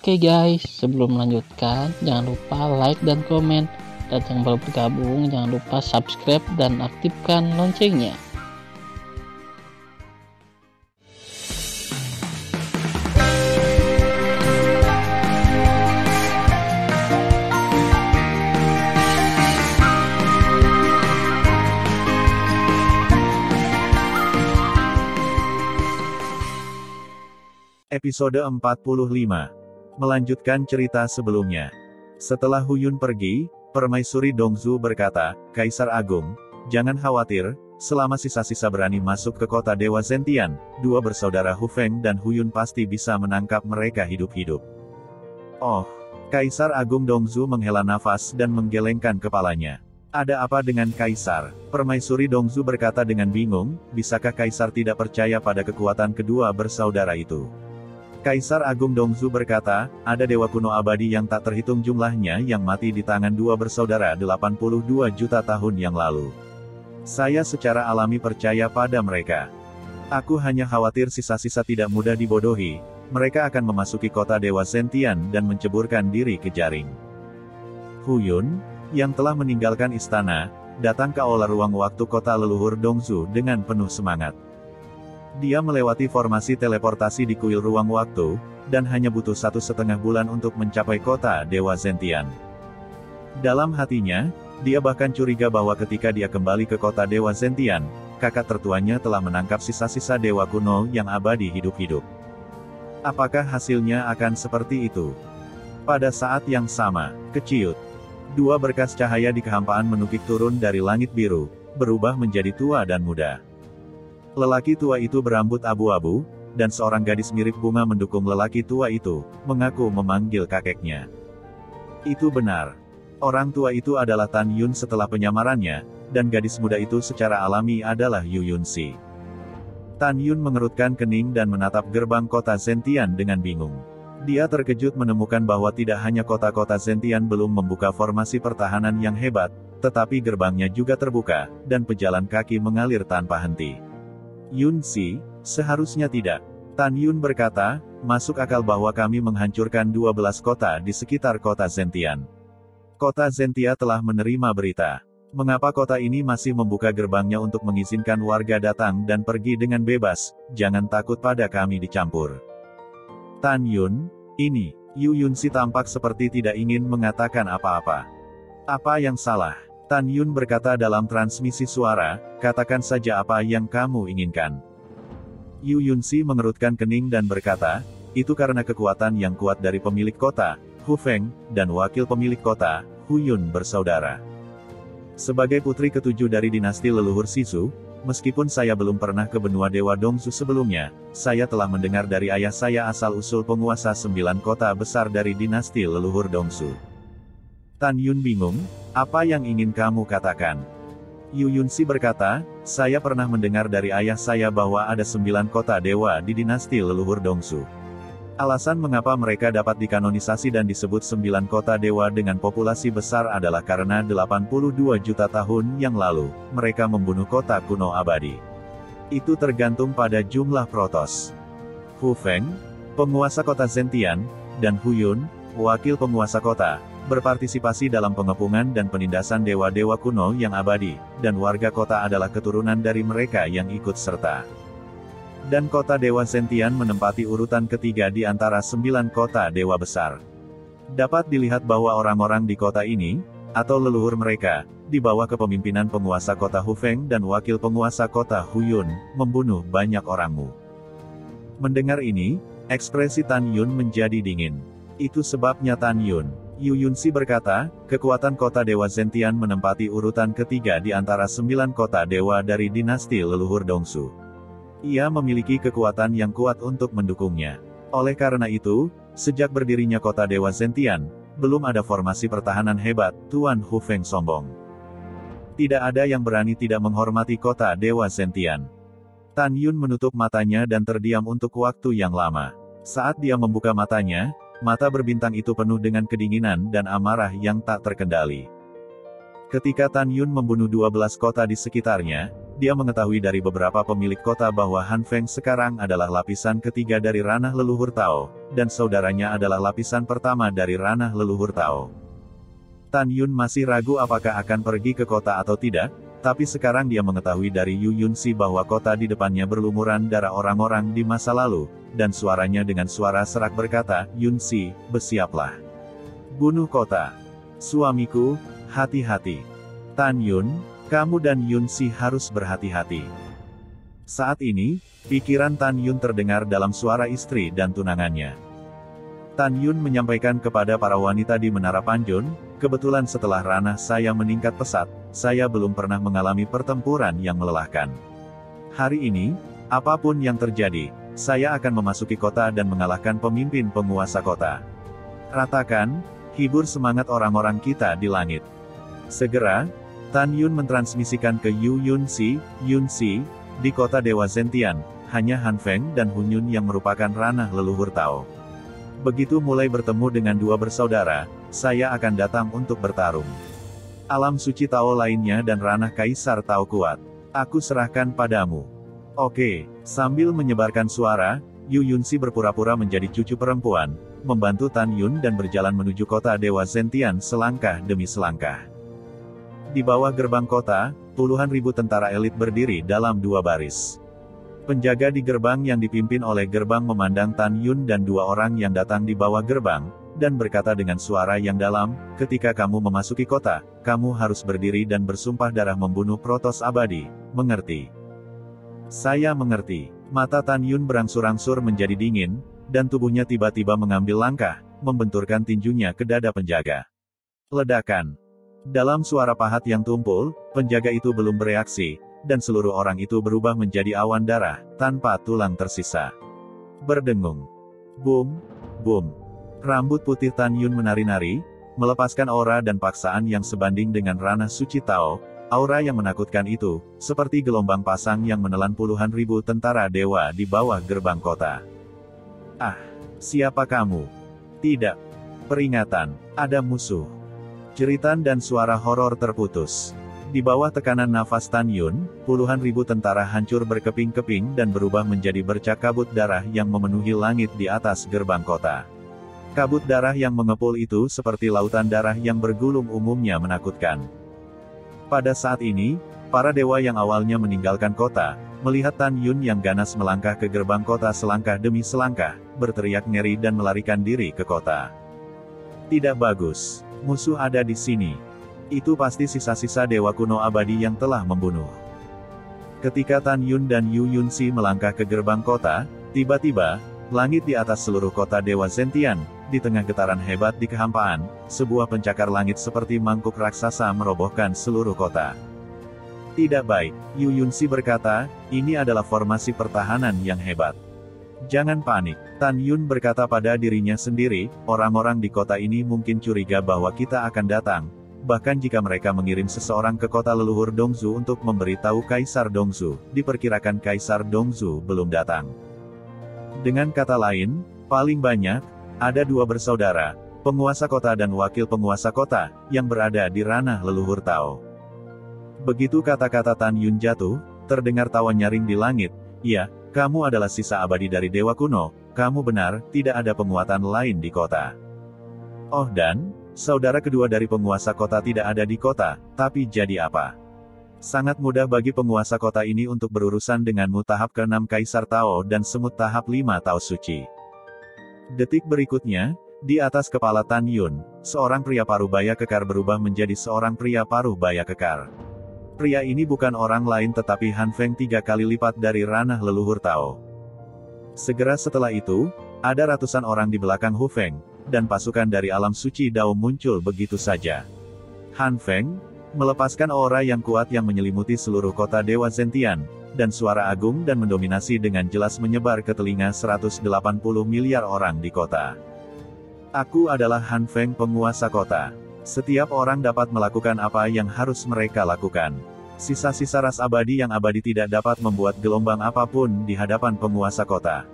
Oke guys, sebelum melanjutkan, jangan lupa like dan komen. Dan yang baru bergabung, jangan lupa subscribe dan aktifkan loncengnya. Episode 45. Melanjutkan cerita sebelumnya. Setelah Huyun pergi, Permaisuri Dongzu berkata, "Kaisar Agung, jangan khawatir, selama sisa-sisa berani masuk ke kota Dewa Zentian, dua bersaudara Hu Feng dan Huyun pasti bisa menangkap mereka hidup-hidup." Oh, Kaisar Agung Dongzu menghela nafas dan menggelengkan kepalanya. "Ada apa dengan Kaisar?" Permaisuri Dongzu berkata dengan bingung, bisakah Kaisar tidak percaya pada kekuatan kedua bersaudara itu? Kaisar Agung Dongzu berkata, ada dewa kuno abadi yang tak terhitung jumlahnya yang mati di tangan dua bersaudara 82 juta tahun yang lalu. Saya secara alami percaya pada mereka. Aku hanya khawatir sisa-sisa tidak mudah dibodohi. Mereka akan memasuki kota Dewa Zentian dan menceburkan diri ke jaring. Huyun, yang telah meninggalkan istana, datang ke aula ruang waktu kota leluhur Dongzu dengan penuh semangat. Dia melewati formasi teleportasi di kuil ruang waktu, dan hanya butuh 1,5 bulan untuk mencapai kota Dewa Zentian. Dalam hatinya, dia bahkan curiga bahwa ketika dia kembali ke kota Dewa Zentian, kakak tertuanya telah menangkap sisa-sisa dewa kuno yang abadi hidup-hidup. Apakah hasilnya akan seperti itu? Pada saat yang sama, keciut. Dua berkas cahaya di kehampaan menukik turun dari langit biru, berubah menjadi tua dan muda. Lelaki tua itu berambut abu-abu, dan seorang gadis mirip bunga mendukung lelaki tua itu, mengaku memanggil kakeknya. Itu benar. Orang tua itu adalah Tan Yun setelah penyamarannya, dan gadis muda itu secara alami adalah Yu Yunxi. Tan Yun mengerutkan kening dan menatap gerbang kota Zentian dengan bingung. Dia terkejut menemukan bahwa tidak hanya kota-kota Zentian belum membuka formasi pertahanan yang hebat, tetapi gerbangnya juga terbuka, dan pejalan kaki mengalir tanpa henti. Yunxi, seharusnya tidak. Tan Yun berkata, masuk akal bahwa kami menghancurkan 12 kota di sekitar kota Zentian. Kota Zentia telah menerima berita. Mengapa kota ini masih membuka gerbangnya untuk mengizinkan warga datang dan pergi dengan bebas? Jangan takut pada kami dicampur. Tan Yun, ini, Yu Yunxi tampak seperti tidak ingin mengatakan apa-apa. Apa yang salah? Tan Yun berkata dalam transmisi suara, katakan saja apa yang kamu inginkan. Yu Yunxi mengerutkan kening dan berkata, itu karena kekuatan yang kuat dari pemilik kota, Hu Feng, dan wakil pemilik kota, Huyun bersaudara. Sebagai putri ketujuh dari dinasti leluhur Sisu, meskipun saya belum pernah ke benua Dewa Dongzu sebelumnya, saya telah mendengar dari ayah saya asal-usul penguasa 9 kota besar dari dinasti leluhur Dongzu. Tan Yun bingung, apa yang ingin kamu katakan? Yu Yunxi berkata, saya pernah mendengar dari ayah saya bahwa ada 9 kota dewa di dinasti leluhur Dongzu. Alasan mengapa mereka dapat dikanonisasi dan disebut 9 kota dewa dengan populasi besar adalah karena 82 juta tahun yang lalu, mereka membunuh kota kuno abadi. Itu tergantung pada jumlah Protoss. Hu Feng, penguasa kota Zentian, dan Huyun, wakil penguasa kota, berpartisipasi dalam pengepungan dan penindasan dewa-dewa kuno yang abadi, dan warga kota adalah keturunan dari mereka yang ikut serta. Dan kota Dewa Zentian menempati urutan ketiga di antara 9 kota dewa besar. Dapat dilihat bahwa orang-orang di kota ini, atau leluhur mereka, di bawah kepemimpinan penguasa kota Hu Feng dan wakil penguasa kota Huyun, membunuh banyak orangmu. Mendengar ini, ekspresi Tan Yun menjadi dingin. Itu sebabnya Tan Yun. Yu Yunxi berkata, kekuatan kota Dewa Zentian menempati urutan ketiga di antara 9 kota dewa dari dinasti leluhur Dongzu. Ia memiliki kekuatan yang kuat untuk mendukungnya. Oleh karena itu, sejak berdirinya kota Dewa Zentian, belum ada formasi pertahanan hebat, Tuan Hu Feng sombong. Tidak ada yang berani tidak menghormati kota Dewa Zentian. Tan Yun menutup matanya dan terdiam untuk waktu yang lama. Saat dia membuka matanya, mata berbintang itu penuh dengan kedinginan dan amarah yang tak terkendali. Ketika Tan Yun membunuh 12 kota di sekitarnya, dia mengetahui dari beberapa pemilik kota bahwa Han Feng sekarang adalah lapisan ketiga dari ranah leluhur Tao, dan saudaranya adalah lapisan pertama dari ranah leluhur Tao. Tan Yun masih ragu apakah akan pergi ke kota atau tidak, tapi sekarang dia mengetahui dari Yu Yunxi bahwa kota di depannya berlumuran darah orang-orang di masa lalu, dan suaranya dengan suara serak berkata, "Yunxi, bersiaplah. Bunuh kota. Suamiku, hati-hati. Tan Yun, kamu dan Yunxi harus berhati-hati." Saat ini, pikiran Tan Yun terdengar dalam suara istri dan tunangannya. Tan Yun menyampaikan kepada para wanita di Menara Panjun, "Kebetulan setelah ranah saya meningkat pesat, saya belum pernah mengalami pertempuran yang melelahkan. Hari ini, apapun yang terjadi, saya akan memasuki kota dan mengalahkan pemimpin penguasa kota. Ratakan, hibur semangat orang-orang kita di langit." Segera, Tan Yun mentransmisikan ke Yu Yunxi, "Yunxi, di kota Dewa Zentian, hanya Han Feng dan Hun Yun yang merupakan ranah leluhur Tao. Begitu mulai bertemu dengan dua bersaudara, saya akan datang untuk bertarung. Alam suci Tao lainnya dan ranah Kaisar Tao kuat, aku serahkan padamu." Oke. Sambil menyebarkan suara, Yu Yunxi berpura-pura menjadi cucu perempuan, membantu Tan Yun dan berjalan menuju kota Dewa Zentian selangkah demi selangkah. Di bawah gerbang kota, puluhan ribu tentara elit berdiri dalam dua baris. Penjaga di gerbang yang dipimpin oleh gerbang memandang Tan Yun dan dua orang yang datang di bawah gerbang, dan berkata dengan suara yang dalam, "Ketika kamu memasuki kota, kamu harus berdiri dan bersumpah darah membunuh Protos abadi, mengerti?" "Saya mengerti." Mata Tan Yun berangsur-angsur menjadi dingin, dan tubuhnya tiba-tiba mengambil langkah, membenturkan tinjunya ke dada penjaga. Ledakan. Dalam suara pahat yang tumpul, penjaga itu belum bereaksi, dan seluruh orang itu berubah menjadi awan darah, tanpa tulang tersisa. Berdengung. Boom, boom. Rambut putih Tan Yun menari-nari, melepaskan aura dan paksaan yang sebanding dengan ranah suci Tao. Aura yang menakutkan itu, seperti gelombang pasang yang menelan puluhan ribu tentara dewa di bawah gerbang kota. "Ah, siapa kamu?" "Tidak. Peringatan, ada musuh." Jeritan dan suara horor terputus. Di bawah tekanan nafas Tan Yun, puluhan ribu tentara hancur berkeping-keping dan berubah menjadi bercak kabut darah yang memenuhi langit di atas gerbang kota. Kabut darah yang mengepul itu seperti lautan darah yang bergulung umumnya menakutkan. Pada saat ini, para dewa yang awalnya meninggalkan kota, melihat Tan Yun yang ganas melangkah ke gerbang kota selangkah demi selangkah, berteriak ngeri dan melarikan diri ke kota. "Tidak bagus. Musuh ada di sini. Itu pasti sisa-sisa dewa kuno abadi yang telah membunuh." Ketika Tan Yun dan Yu Yunxi melangkah ke gerbang kota, tiba-tiba, langit di atas seluruh kota Dewa Zentian, di tengah getaran hebat di kehampaan, sebuah pencakar langit seperti mangkuk raksasa merobohkan seluruh kota. "Tidak baik," Yu Yunxi berkata, "ini adalah formasi pertahanan yang hebat. Jangan panik." Tan Yun berkata pada dirinya sendiri, "Orang-orang di kota ini mungkin curiga bahwa kita akan datang, bahkan jika mereka mengirim seseorang ke kota leluhur Dongzu untuk memberitahu Kaisar Dongzu, diperkirakan Kaisar Dongzu belum datang." Dengan kata lain, paling banyak, ada dua bersaudara, penguasa kota dan wakil penguasa kota, yang berada di ranah leluhur Tao. Begitu kata-kata Tan Yun jatuh, terdengar tawa nyaring di langit. "Ya, kamu adalah sisa abadi dari dewa kuno, kamu benar, tidak ada penguatan lain di kota." "Oh dan, saudara kedua dari penguasa kota tidak ada di kota, tapi jadi apa?" "Sangat mudah bagi penguasa kota ini untuk berurusan denganmu." Tahap ke-6 Kaisar Tao dan semut tahap 5 Tao Suci. Detik berikutnya, di atas kepala Tan Yun, seorang pria paruh baya kekar berubah menjadi seorang pria paruh baya kekar. Pria ini bukan orang lain tetapi Han Feng 3 kali lipat dari ranah leluhur Tao. Segera setelah itu, ada ratusan orang di belakang Hu Feng, dan pasukan dari alam suci Dao muncul begitu saja. Han Feng melepaskan aura yang kuat yang menyelimuti seluruh kota Dewa Zentian, dan suara agung dan mendominasi dengan jelas menyebar ke telinga 180 miliar orang di kota. "Aku adalah Han Feng, penguasa kota. Setiap orang dapat melakukan apa yang harus mereka lakukan. Sisa-sisa ras abadi yang abadi tidak dapat membuat gelombang apapun di hadapan penguasa kota."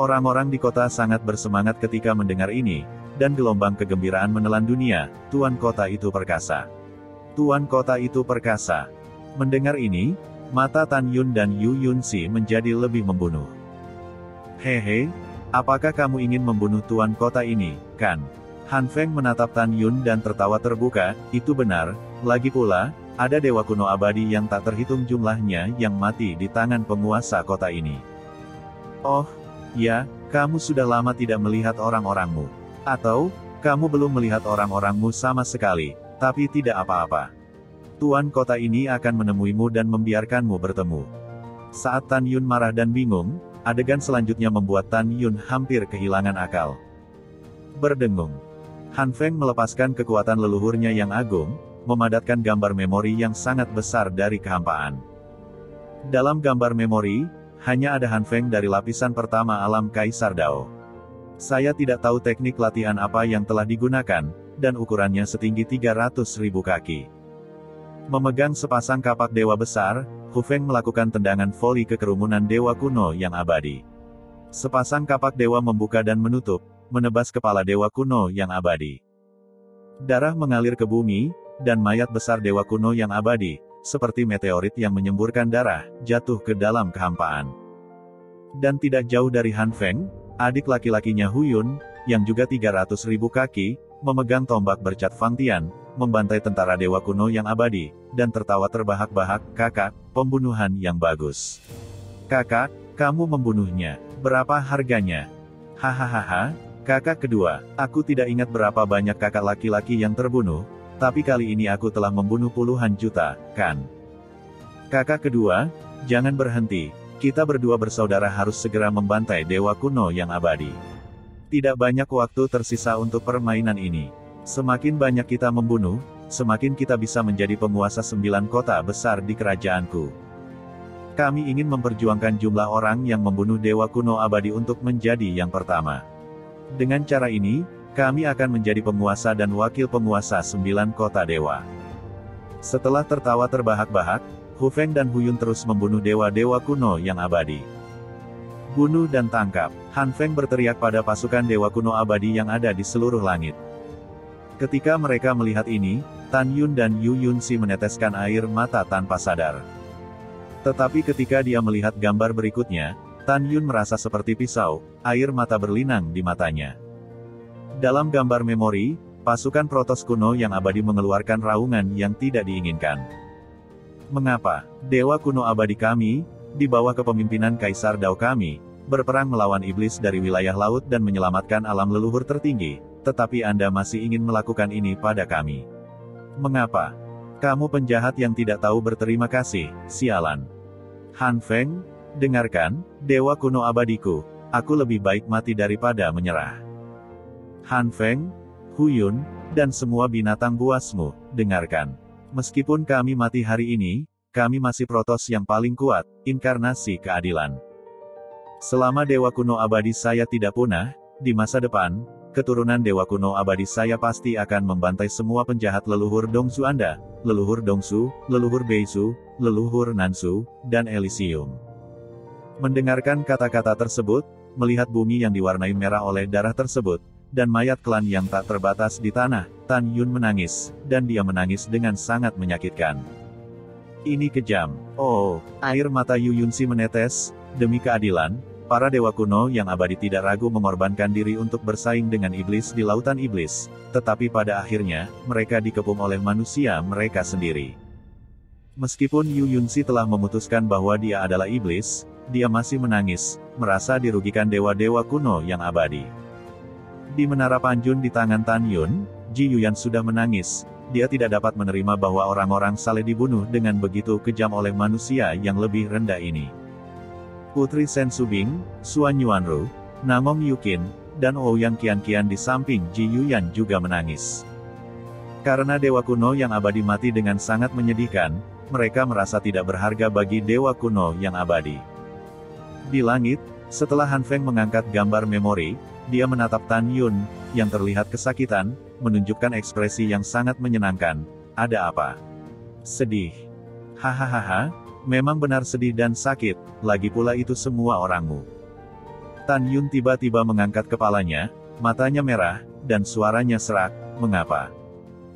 Orang-orang di kota sangat bersemangat ketika mendengar ini, dan gelombang kegembiraan menelan dunia. Tuan kota itu perkasa. Tuan kota itu perkasa. Mendengar ini, Mata Tan Yun dan Yu Yunsi menjadi lebih membunuh. Hehe, apakah kamu ingin membunuh tuan kota ini, kan? Han Feng menatap Tan Yun dan tertawa terbuka, itu benar, lagi pula, ada dewa kuno abadi yang tak terhitung jumlahnya yang mati di tangan penguasa kota ini. Oh, ya, kamu sudah lama tidak melihat orang-orangmu. Atau, kamu belum melihat orang-orangmu sama sekali, tapi tidak apa-apa. Tuan kota ini akan menemuimu dan membiarkanmu bertemu. Saat Tan Yun marah dan bingung, adegan selanjutnya membuat Tan Yun hampir kehilangan akal. Berdengung. Han Feng melepaskan kekuatan leluhurnya yang agung, memadatkan gambar memori yang sangat besar dari kehampaan. Dalam gambar memori, hanya ada Han Feng dari lapisan pertama alam Kaisar Dao. Saya tidak tahu teknik latihan apa yang telah digunakan, dan ukurannya setinggi 300.000 kaki. Memegang sepasang kapak dewa besar, Hu Feng melakukan tendangan voli ke kerumunan dewa kuno yang abadi. Sepasang kapak dewa membuka dan menutup, menebas kepala dewa kuno yang abadi. Darah mengalir ke bumi, dan mayat besar dewa kuno yang abadi, seperti meteorit yang menyemburkan darah, jatuh ke dalam kehampaan. Dan tidak jauh dari Han Feng, adik laki-lakinya Hu Yun, yang juga 300.000 kaki, memegang tombak bercat Fang Tian, membantai tentara dewa kuno yang abadi, dan tertawa terbahak-bahak, kakak, pembunuhan yang bagus. Kakak, kamu membunuhnya, berapa harganya? Hahaha, kakak kedua, aku tidak ingat berapa banyak kakak laki-laki yang terbunuh, tapi kali ini aku telah membunuh puluhan juta, kan? Kakak kedua, jangan berhenti, kita berdua bersaudara harus segera membantai dewa kuno yang abadi. Tidak banyak waktu tersisa untuk permainan ini. Semakin banyak kita membunuh, semakin kita bisa menjadi penguasa 9 kota besar di kerajaanku. Kami ingin memperjuangkan jumlah orang yang membunuh dewa kuno abadi untuk menjadi yang pertama. Dengan cara ini, kami akan menjadi penguasa dan wakil penguasa 9 kota dewa. Setelah tertawa terbahak-bahak, Hu Feng dan Hu Yun terus membunuh dewa-dewa kuno yang abadi. Bunuh dan tangkap, Han Feng berteriak pada pasukan dewa kuno abadi yang ada di seluruh langit. Ketika mereka melihat ini, Tan Yun dan Yu Yunsi meneteskan air mata tanpa sadar. Tetapi ketika dia melihat gambar berikutnya, Tan Yun merasa seperti pisau, air mata berlinang di matanya. Dalam gambar memori, pasukan Protoss kuno yang abadi mengeluarkan raungan yang tidak diinginkan. Mengapa, dewa kuno abadi kami, di bawah kepemimpinan Kaisar Dao kami, berperang melawan iblis dari wilayah laut dan menyelamatkan alam leluhur tertinggi, tetapi Anda masih ingin melakukan ini pada kami? Mengapa? Kamu penjahat yang tidak tahu berterima kasih, sialan. Han Feng, dengarkan, dewa kuno abadiku, aku lebih baik mati daripada menyerah. Han Feng, Hu Yun, dan semua binatang buasmu, dengarkan. Meskipun kami mati hari ini, kami masih Protoss yang paling kuat, inkarnasi keadilan. Selama dewa kuno abadi saya tidak punah, di masa depan, keturunan dewa kuno abadi saya pasti akan membantai semua penjahat leluhur Dongsu Anda, leluhur Dongsu, leluhur Beisu, leluhur Nansu, dan Elysium. Mendengarkan kata-kata tersebut, melihat bumi yang diwarnai merah oleh darah tersebut, dan mayat klan yang tak terbatas di tanah, Tan Yun menangis, dan dia menangis dengan sangat menyakitkan. Ini kejam. Oh, air mata Yu Yunsi menetes, demi keadilan. Para dewa kuno yang abadi tidak ragu mengorbankan diri untuk bersaing dengan iblis di lautan iblis, tetapi pada akhirnya, mereka dikepung oleh manusia mereka sendiri. Meskipun Yu Yunsi telah memutuskan bahwa dia adalah iblis, dia masih menangis, merasa dirugikan dewa-dewa kuno yang abadi. Di Menara Panjun di tangan Tan Yun, Ji Yuyan sudah menangis, dia tidak dapat menerima bahwa orang-orang saleh dibunuh dengan begitu kejam oleh manusia yang lebih rendah ini. Putri Sen Subing, Suan Yuanru, Namong Yukin, dan Ouyang Qian-Qian di samping Ji Yuyan juga menangis. Karena dewa kuno yang abadi mati dengan sangat menyedihkan, mereka merasa tidak berharga bagi dewa kuno yang abadi. Di langit, setelah Han Feng mengangkat gambar memori, dia menatap Tan Yun, yang terlihat kesakitan, menunjukkan ekspresi yang sangat menyenangkan. Ada apa? Sedih. Hahaha. Memang benar sedih dan sakit, lagi pula itu semua orangmu. Tan Yun tiba-tiba mengangkat kepalanya, matanya merah, dan suaranya serak, mengapa?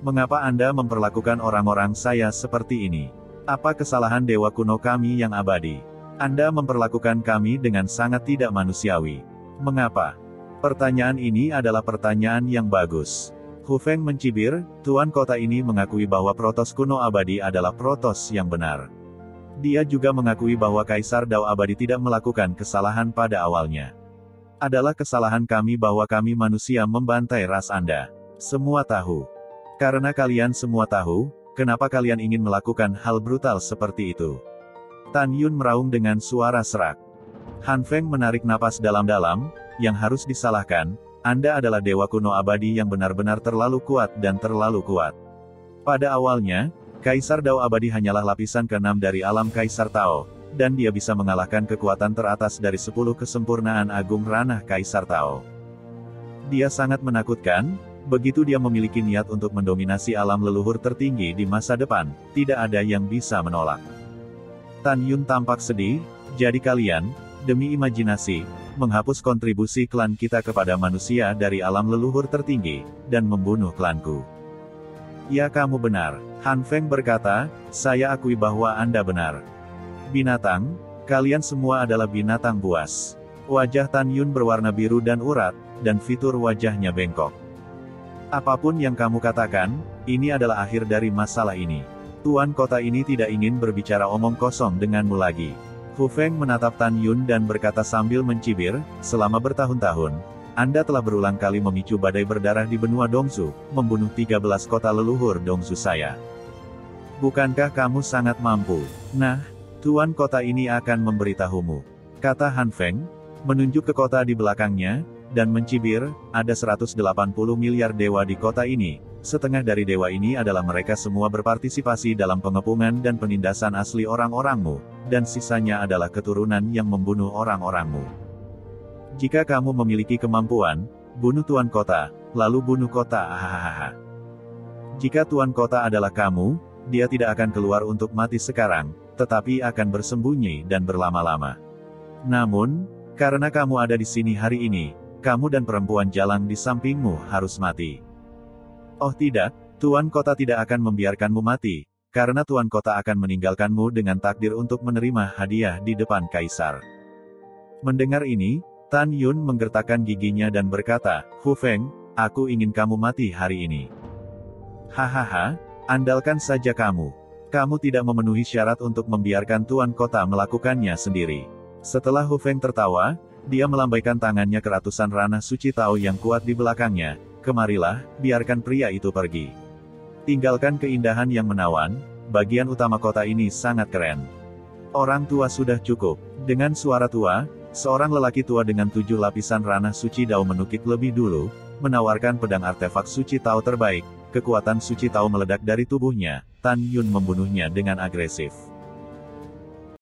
Mengapa Anda memperlakukan orang-orang saya seperti ini? Apa kesalahan dewa kuno kami yang abadi? Anda memperlakukan kami dengan sangat tidak manusiawi. Mengapa? Pertanyaan ini adalah pertanyaan yang bagus. Hu Feng mencibir, tuan kota ini mengakui bahwa Protos kuno abadi adalah Protos yang benar. Dia juga mengakui bahwa Kaisar Dao abadi tidak melakukan kesalahan pada awalnya. Adalah kesalahan kami bahwa kami manusia membantai ras Anda. Semua tahu. Karena kalian semua tahu, kenapa kalian ingin melakukan hal brutal seperti itu? Tan Yun meraung dengan suara serak. Han Feng menarik napas dalam-dalam, yang harus disalahkan, Anda adalah dewa kuno abadi yang benar-benar terlalu kuat dan terlalu kuat. Pada awalnya, Kaisar Dao abadi hanyalah lapisan ke-6 dari alam Kaisar Tao, dan dia bisa mengalahkan kekuatan teratas dari 10 kesempurnaan agung ranah Kaisar Tao. Dia sangat menakutkan. Begitu dia memiliki niat untuk mendominasi alam leluhur tertinggi di masa depan, tidak ada yang bisa menolak. Tan Yun tampak sedih, jadi kalian, demi imajinasi, menghapus kontribusi klan kita kepada manusia dari alam leluhur tertinggi, dan membunuh klanku. Ya kamu benar, Han Feng berkata, saya akui bahwa Anda benar. Binatang, kalian semua adalah binatang buas. Wajah Tan Yun berwarna biru dan urat, dan fitur wajahnya bengkok. Apapun yang kamu katakan, ini adalah akhir dari masalah ini. Tuan kota ini tidak ingin berbicara omong kosong denganmu lagi. Hu Feng menatap Tan Yun dan berkata sambil mencibir, selama bertahun-tahun, Anda telah berulang kali memicu badai berdarah di benua Dongzu, membunuh 13 kota leluhur Dongzu saya. Bukankah kamu sangat mampu? Nah, tuan kota ini akan memberitahumu, kata Han Feng, menunjuk ke kota di belakangnya, dan mencibir, ada 180 miliar dewa di kota ini, setengah dari dewa ini adalah mereka semua berpartisipasi dalam pengepungan dan penindasan asli orang-orangmu, dan sisanya adalah keturunan yang membunuh orang-orangmu. Jika kamu memiliki kemampuan, bunuh tuan kota, lalu bunuh kota hahaha. Jika tuan kota adalah kamu, dia tidak akan keluar untuk mati sekarang, tetapi akan bersembunyi dan berlama-lama. Namun, karena kamu ada di sini hari ini, kamu dan perempuan jalang di sampingmu harus mati. Oh tidak, tuan kota tidak akan membiarkanmu mati, karena tuan kota akan meninggalkanmu dengan takdir untuk menerima hadiah di depan kaisar. Mendengar ini, Tan Yun menggertakkan giginya dan berkata, Hu Feng, aku ingin kamu mati hari ini. Hahaha, andalkan saja kamu. Kamu tidak memenuhi syarat untuk membiarkan tuan kota melakukannya sendiri. Setelah Hu Feng tertawa, dia melambaikan tangannya ke ratusan ranah suci Tao yang kuat di belakangnya. Kemarilah, biarkan pria itu pergi. Tinggalkan keindahan yang menawan, bagian utama kota ini sangat keren. Orang tua sudah cukup. Dengan suara tua, seorang lelaki tua dengan 7 lapisan ranah suci Dao menukik lebih dulu, menawarkan pedang artefak suci Tao terbaik. Kekuatan suci Tao meledak dari tubuhnya. Tan Yun membunuhnya dengan agresif.